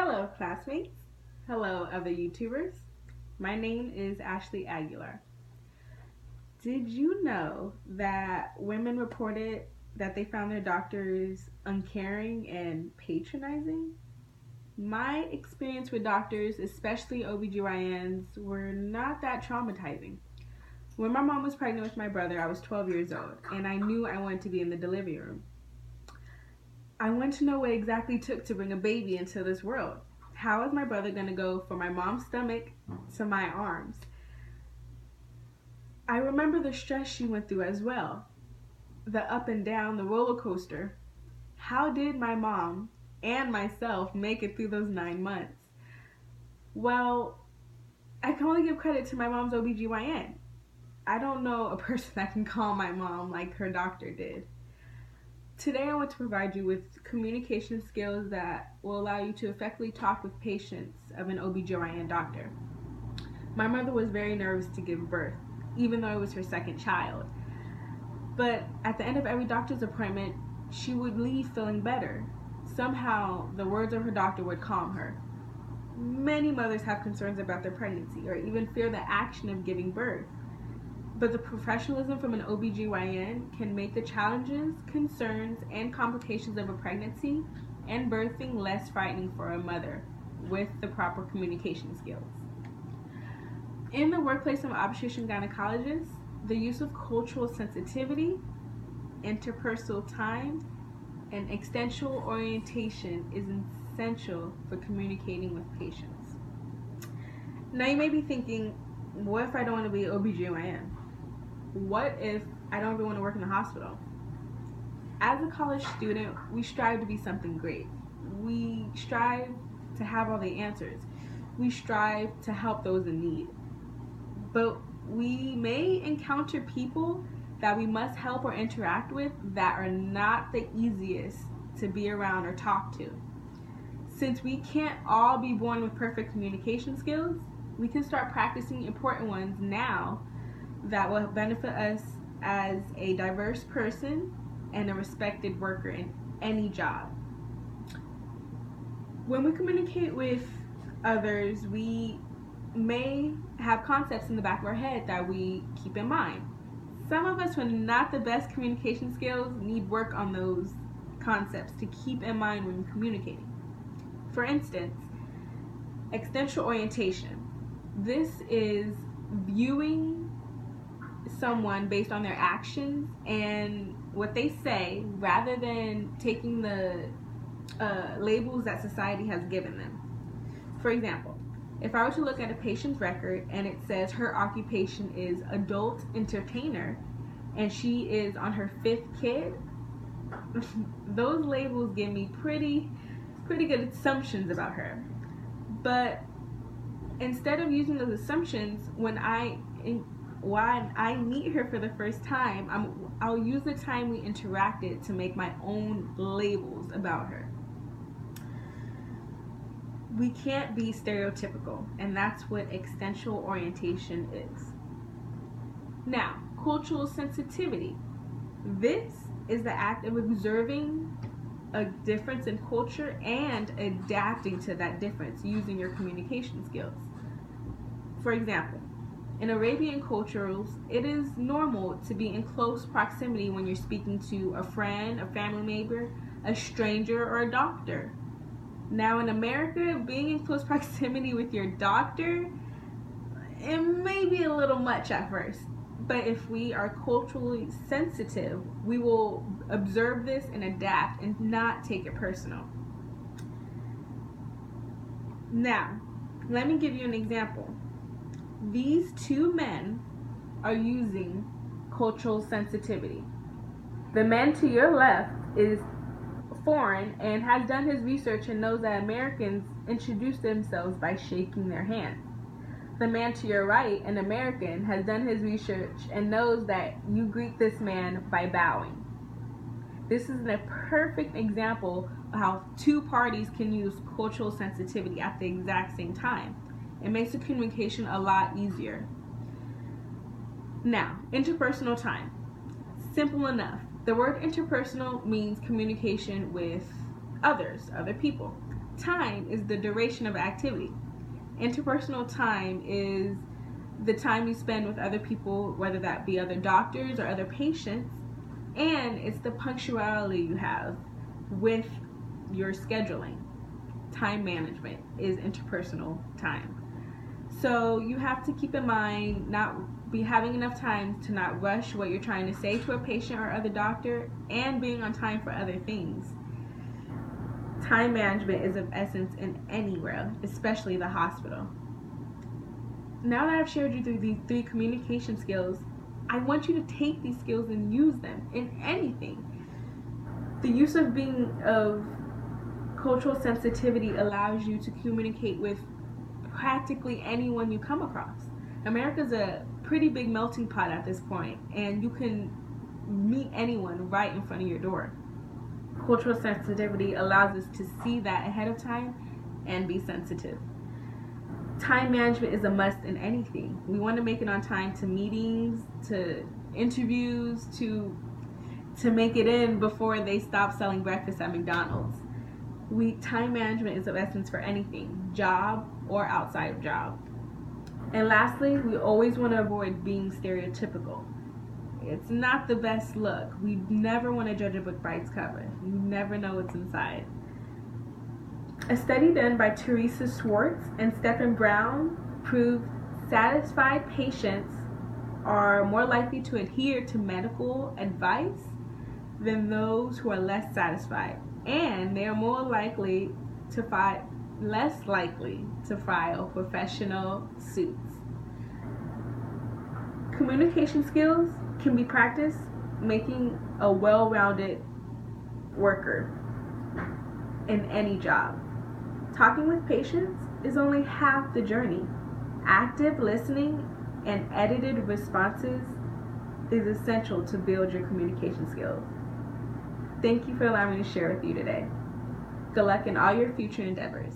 Hello, classmates. Hello, other YouTubers. My name is Ashley Aguilar. Did you know that women reported that they found their doctors uncaring and patronizing? My experience with doctors, especially OB-GYNs, were not that traumatizing. When my mom was pregnant with my brother, I was 12 years old, and I knew I wanted to be in the delivery room. I wanted to know what exactly it took to bring a baby into this world. How is my brother going to go from my mom's stomach to my arms? I remember the stress she went through as well. The up and down, the roller coaster. How did my mom and myself make it through those 9 months? Well, I can only give credit to my mom's OB-GYN. I don't know a person that can call my mom like her doctor did. Today I want to provide you with communication skills that will allow you to effectively talk with patients of an OB-GYN doctor. My mother was very nervous to give birth, even though it was her second child. But at the end of every doctor's appointment, she would leave feeling better. Somehow, the words of her doctor would calm her. Many mothers have concerns about their pregnancy or even fear the action of giving birth. But the professionalism from an OB-GYN can make the challenges, concerns, and complications of a pregnancy and birthing less frightening for a mother with the proper communication skills. In the workplace of obstetrician gynecologists, the use of cultural sensitivity, interpersonal time, and extensional orientation is essential for communicating with patients. Now you may be thinking, what if I don't want to be an OB-GYN? What if I don't even want to work in the hospital? As a college student, we strive to be something great. We strive to have all the answers. We strive to help those in need. But we may encounter people that we must help or interact with that are not the easiest to be around or talk to. Since we can't all be born with perfect communication skills, we can start practicing important ones now that will benefit us as a diverse person and a respected worker in any job. When we communicate with others, we may have concepts in the back of our head that we keep in mind. Some of us with not the best communication skills need work on those concepts to keep in mind when communicating. For instance, extensional orientation. This is viewing someone based on their actions and what they say rather than taking the labels that society has given them. For example, if I were to look at a patient's record and it says her occupation is adult entertainer and she is on her 5th kid, those labels give me pretty good assumptions about her. But instead of using those assumptions, when I meet her for the first time, I'll use the time we interacted to make my own labels about her. We can't be stereotypical, and that's what extensional orientation is. Now, cultural sensitivity. This is the act of observing a difference in culture and adapting to that difference using your communication skills. For example, in Arabian cultures, it is normal to be in close proximity when you're speaking to a friend, a family member, a stranger, or a doctor. Now in America, being in close proximity with your doctor, it may be a little much at first. But if we are culturally sensitive, we will observe this and adapt and not take it personal. Now, let me give you an example. These two men are using cultural sensitivity. The man to your left is foreign and has done his research and knows that Americans introduce themselves by shaking their hand. The man to your right, an American, has done his research and knows that you greet this man by bowing. This is a perfect example of how two parties can use cultural sensitivity at the exact same time. It makes the communication a lot easier. Now, interpersonal time. Simple enough. The word interpersonal means communication with others, other people. time is the duration of activity. Interpersonal time is the time you spend with other people, whether that be other doctors or other patients, and it's the punctuality you have with your scheduling. Time management is interpersonal time. So you have to keep in mind not be having enough time to not rush what you're trying to say to a patient or other doctor, and being on time for other things. Time management is of essence in anywhere, especially the hospital. Now that I've shared you through these 3 communication skills, I want you to take these skills and use them in anything. The use of cultural sensitivity allows you to communicate with practically anyone you come across. America's a pretty big melting pot at this point, and you can meet anyone right in front of your door. Cultural sensitivity allows us to see that ahead of time and be sensitive. Time management is a must in anything. We want to make it on time to meetings, to interviews, to make it in before they stop selling breakfast at McDonald's. Time management is of essence for anything, job or outside of job. And lastly, we always want to avoid being stereotypical. It's not the best look. We never want to judge a book by its cover. You never know what's inside. A study done by Teresa Schwartz and Stephen Brown proved satisfied patients are more likely to adhere to medical advice than those who are less satisfied, and they are less likely to file professional suits. Communication skills can be practiced, making a well-rounded worker in any job. Talking with patients is only half the journey. Active listening and edited responses is essential to build your communication skills. Thank you for allowing me to share with you today. Good luck in all your future endeavors.